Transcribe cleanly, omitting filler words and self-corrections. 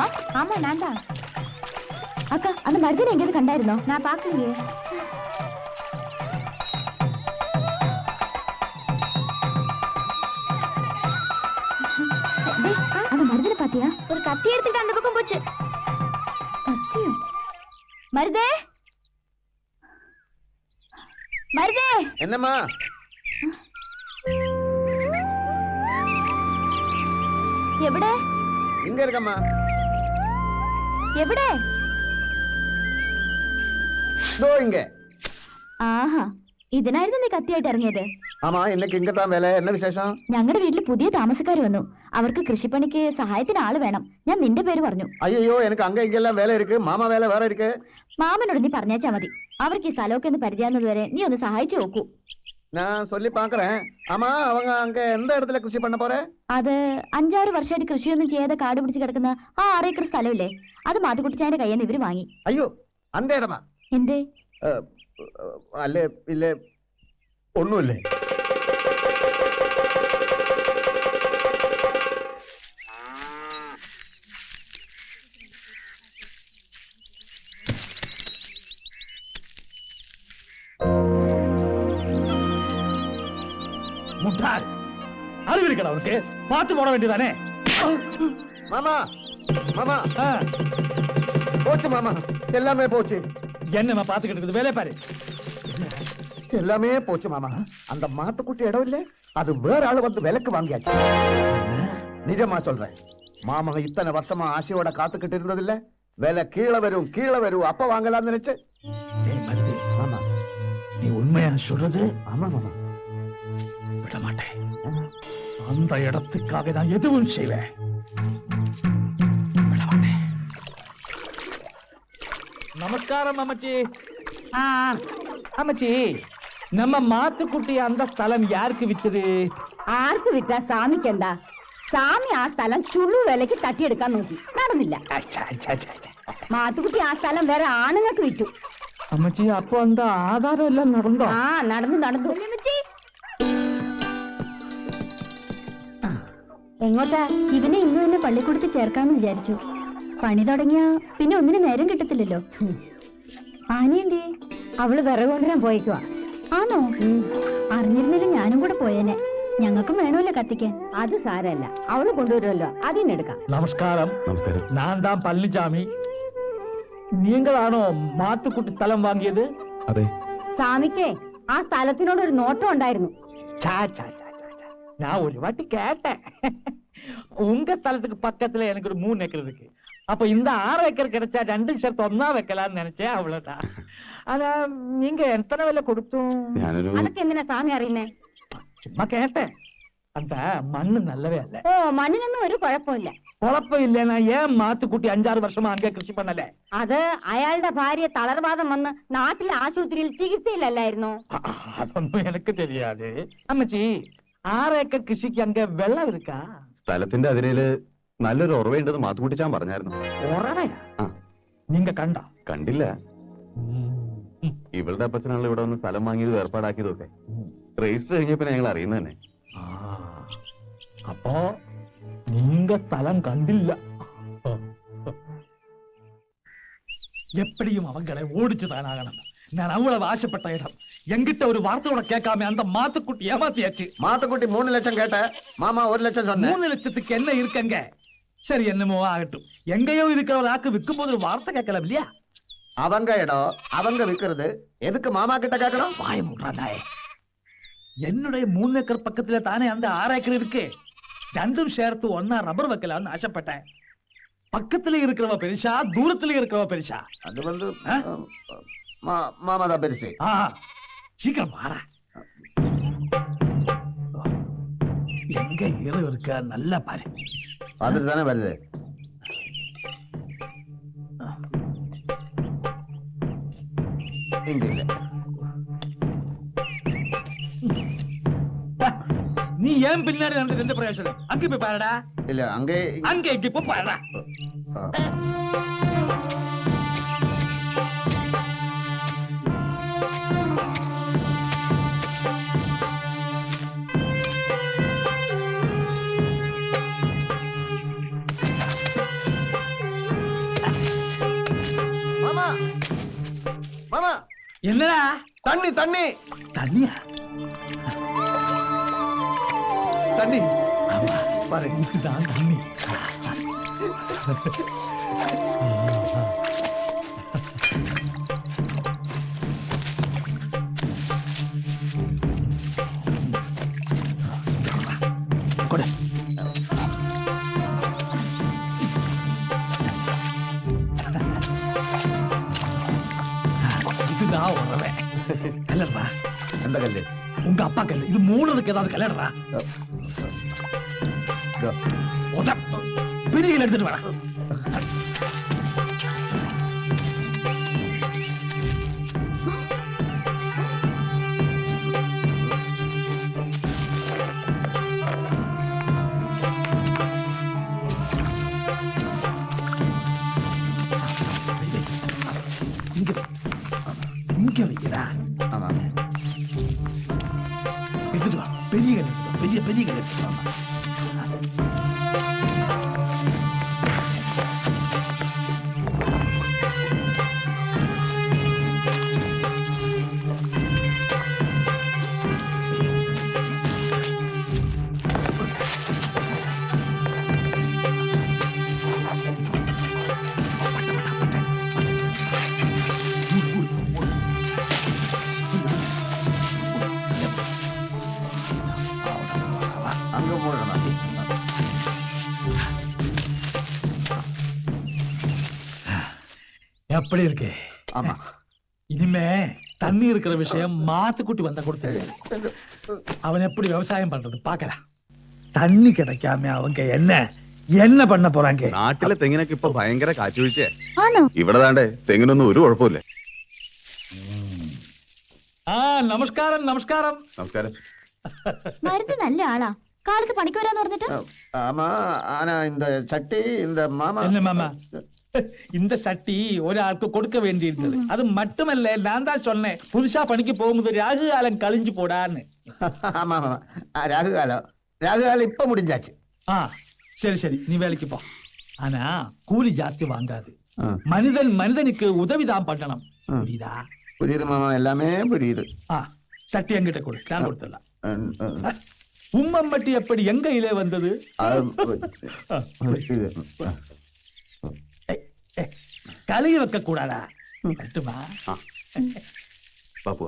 ஹலோவா? ஆமா நான் தான். அக்கா அந்த மருதினை எங்கேயாவது கண்டாயிருந்தோ? நான் பாக்கலையே. அந்த மருதினை பாத்தியா? ஒரு கத்தி எடுத்துட்டு அந்த பக்கம் போச்சு. கத்தியும் மருதே, மருதே. என்னம்மா? எവിടെ? இங்க இருக்கம்மா. எവിടെ? இங்க. ആഹാ, ഇതിനായിരുന്നു നീ കത്തിയായിട്ട് ഇറങ്ങിയത്? ആമാ, ഇന്നക്ക് ഇങ്ങത്താൻ വേല. എന്ന വിശേഷം? ഞങ്ങളുടെ വീട്ടിൽ പുതിയ താമസക്കാർ വന്നു. അവർക്ക് കൃഷിപ്പണിക്ക് സഹായത്തിന് ആള് വേണം. ഞാൻ നിന്റെ പേര് പറഞ്ഞു. അയ്യോ, എനിക്ക് അങ്ങ ഇങ്ങെല്ലാം വേല ഇരിക്ക്. മാമ വേല വേറെ ഇരിക്ക്. മാമനോട് നീ പറഞ്ഞാച്ചാ മതി. അവർക്ക് ഈ സ്ഥലമൊക്കെ ഒന്ന് പരിചയാകുന്നത് വരെ നീ ഒന്ന് സഹായിച്ചു നോക്കൂ. ഞാൻ சொல்லி பாக்குறேன். ஆமா, அவங்க அங்க எந்த இடத்துல കൃഷി பண்ண போற? അത് 5-6 വർഷമായിട്ട് കൃഷിയൊന്നും ചെയ്യാതെ കാട് പിടിച്ച് കിടക്കുന്ന ആ 6 ഏക്കർ സ്ഥലമില്ലേ, അത് മാത്തുക്കുട്ടിച്ചാന്റെ കയ്യിൽ നിന്ന് ഇവര് വാങ്ങി. അയ്യോ, அந்த இடமா? എന്തേ? അല്ലേ ഇല്ലേ, ഒന്നുമില്ലേ. முட்டாள், அறிவிருக்கல அவருக்கு. பார்த்து போட வேண்டியதானே. மாமா, மாமா போச்சு மாமா, எல்லாமே போச்சு. என்ன பாத்துக்கிட்டு இருக்குது, வேலை பாரு. எல்லாமே போச்சு மாமா. அந்த மாட்டுக்குட்டி இடம் இல்ல, அது வேற ஆளு வந்து விலைக்கு வாங்கியாச்சு. நிஜமா சொல்றேன். மாமா இத்தனை வருஷமா ஆசையோட காத்துக்கிட்டு இருந்தது இல்ல, விலை கீழே வரும் கீழே வரும், அப்ப வாங்கலாம்னு நினைச்சு. மாமா, நீ உண்மையா சொல்றது? ஆமா மாமா, விட மாட்டேன். அந்த இடத்துக்காக நான் எதுவும் செய்வேன். விட மாட்டேன். நமஸ்காரம் அம்மச்சி. அம்மச்சி, நம்ம மாத்துக்குட்டி அந்த ஸ்தலம் யாருக்கு வித்தது? ആർക്ക് വിറ്റാ സ്വാമിക്ക് എന്താ? സ്വാമി ആ സ്ഥലം ചുള്ളു വിലക്ക് തട്ടിയെടുക്കാൻ നോക്കി, നടന്നില്ല. മാത്തുക്കുട്ടി ആ സ്ഥലം വേറെ ആണുങ്ങൾക്ക് വിറ്റു. അമ്മച്ചി, അപ്പൊ എന്താ ആധാരം എല്ലാം നടന്നോ? ആ നടന്നു നടന്നു. എങ്ങോട്ടാ? ഇവനെ ഇന്ന് തന്നെ പള്ളിക്കൂടത്തിൽ ചേർക്കാന്ന് വിചാരിച്ചു. പണി തുടങ്ങിയ പിന്നെ ഒന്നിനും നേരം കിട്ടത്തില്ലല്ലോ. ആനയന്തേ? അവള് വിറക് കൊണ്ടുവരാൻ പോയേക്കുവാ. ആണോ? അറിഞ്ഞിരുന്നില്ല ഞാനും കൂടെ പോയേനെ. ഞങ്ങൾക്കും വേണമല്ലോ കത്തിക്കാൻ. അത് സാരല്ല, അവള് കൊണ്ടുവരുമല്ലോ, അതിനെടുക്കാം. നമസ്കാരം. നമസ്കാരം. ഞാൻ താൻ പളനിച്ചാമി. നീങ്ങളാണോ മാത്തുക്കുട്ടി സ്ഥലം വാങ്ങിയത്? അതെ. സ്വാമിക്കേ ആ സ്ഥലത്തിനോട് ഒരു നോട്ടം ഉണ്ടായിരുന്നു. ഞാൻ ഒരു വാട്ടി കേട്ടேன். உங்க ஸ்தலத்துக்கு பக்கத்துல எனக்கு ஒரு 3 ஏக்கர் இருக்கு. அப்ப இந்த 6 ஏக்கர் கிடைச்சா 2 சேர்த்து ஒன்னா வைக்கலாம்னு நினைச்சேன், அவ்வளவுதான். ஆனா நீங்க எத்தனை விலை கொடுத்தோம்? അതൊക്കെ എന്തിനാ സ്വാമി അറിയുന്നേ? சும்மா கேட்டேன். அந்த மண்ணு நல்லவே அல்ல. ഓ, മണ്ണിനൊന്നും ഒരു കുഴപ്പമില്ല. കുഴപ്പം ഇല്ലെന്നാ ഏൻ മാത്തുക്കുട്ടി 5-6 വർഷമാ അങ്ങേ കൃഷി பண்ணல? അത് അയാളുടെ ഭാര്യ തളർവാദം വന്ന് നാട്ടിലെ ആശുപത്രിയിൽ ചികിത്സയിലല്ലായിരുന്നോ? അതൊന്നും എനിക്ക് தெரியாது. അമ്മച്ചി, 6 ഏക്കർ കൃഷിക്ക് അങ്ങ് വെള്ളം இருக்கா? സ്ഥലത്തിന്റെ അതിരയില് നല്ലൊരു ഉറവയുണ്ടെന്ന് മാത്തുക്കുട്ടിച്ചാൻ പറഞ്ഞായിരുന്നു. ഉറവയാ? നീങ്ക കണ്ടോ? കണ്ടില്ല. ഇവളുടെ അപ്പച്ചനാണല്ലോ ഇവിടെ വന്ന് സ്ഥലം വാങ്ങിയത് ഏർപ്പാടാക്കിയതൊക്കെ. രജിസ്റ്റർ കഴിഞ്ഞപ്പോ ഞങ്ങൾ അറിയുന്ന തന്നെ. അപ്പോ നീങ്ക സ്ഥലം കണ്ടില്ല. எப்படியும் அவங்களை ஓடிச்சுதான் ஆகணும். நான் அவ்வளவு ஆசைப்பட்ட இடம். எங்கிட்ட ஒரு வார்த்தையோட கேட்காம அந்த மாத்துக்குட்டி ஏமாத்தியாச்சு. மாத்துக்குட்டி 3 லட்சம் கேட்ட, மாமா 1 லட்சம் சொன்ன. 3 லட்சத்துக்கு என்ன இருக்குங்க? சரி, என்னமோ ஆகட்டும். எங்கேயோ இருக்கிற ஒரு ஆக்கு விற்கும் போது ஒரு வார்த்தை கேட்கலாம் இல்லையா? அவங்க இடம் அவங்க விற்கிறது, எதுக்கு மாமா கிட்ட கேட்கணும்? வாய மூடுறானே. என்னுடைய 3 ஏக்கர் பக்கத்துல தானே அந்த 6 ஏக்கர் இருக்கு. 2ம் சேர்த்து ஒன்னா ரப்பர் வைக்கலாம்னு ஆசைப்பட்டேன். பக்கத்துல இருக்கிறவ பெருசா, தூரத்துல இருக்கிறவ பெருசா? அது வந்து மாமா தான் பெருசு. சீக்கிரம் மாற. எங்க இரவு இருக்க நல்லா பாரு. பார்த்துட்டு தானே வருது. இங்க இல்ல. நீ ஏன் பின்னாடி நடந்து எந்த பிரயோஜனம்? அங்க போய் பாருடா. இல்ல, அங்கே இங்க போய் பாருடா. என்னடா தண்ணி தண்ணி தண்ணியா? தண்ணி ஆமா, பாருங்க. இதுதான் தண்ணி. கொடு. இதுதான் உறவே. கல்லறா, எந்த கல்லு? உங்க அப்பா கல்லு. இது மூணுக்கு ஏதாவது கல்லறா. இதோ. பிடிகள் எடுத்துட்டு வர. இங்க வைக்கிறா. ஆமா. எடுத்துட்டு வா. பெரிய கல் எடுத்துட்டு வா. பெரிய பெரிய கல் எடுத்துட்டு வா. அங்க போடணும். எப்படி இருக்கு? ஆமா. இனிமே தண்ணி இருக்கிற விஷயம் மாத்துக்குட்டி வந்த கொடுத்து அவன் எப்படி விவசாயம் பண்றது பாக்கலாம். தண்ணி கிடைக்காம அவங்க என்ன பண்ண പോறாங்க? നാട്ടിലെ തെങ്ങിനൊക്കെ ഇപ്പൊ ഭയങ്കര കാറ്റുവീഴ്ച. ആണോ? ഇവിടെ താണ്ടേ തെങ്ങിനൊന്നും ഒരു കുഴപ്പമില്ല. നമസ്കാരം നമസ്കാരം. നമസ്കാരം. മരുന്ന് നല്ല ആളാ. കാലത്ത് പണിക്ക് വരാന്ന് പറഞ്ഞിട്ട് ஆமா, ஆனா இந்த சட்டி இந்த மாமா என்ன மாமா, இந்த சட்டி ஒராளுக்கு கொடுக்க வேண்டியிருந்தது. அது மட்டுமல்ல, நான் தான் சொன்னேன் புதுசா பணிக்கு போகும்போது ராகு காலம் கழிஞ்சு போடான்னு. ஆமா ஆமா. ராகுகாலம் ராகுகாலம் இப்ப முடிஞ்சாச்சு. சரி சரி, நீ வேலைக்கு போ. ஆனா கூலி ஜாஸ்தி வாங்காது. ஆ. மனிதனுக்கு உதவிதான் பண்ணணும். புரியுதா? புரியுது மாமா, எல்லாமே புரியுது. சட்டி என்கிட்ட கொடு, நான் கொடுத்துடலாம். ம். உம்மம்பட்டி எப்படி எங்க கையிலே வந்தது? இது. கழுகி வைக்க கூடாதா? கட்டுமா? ബാപ്പു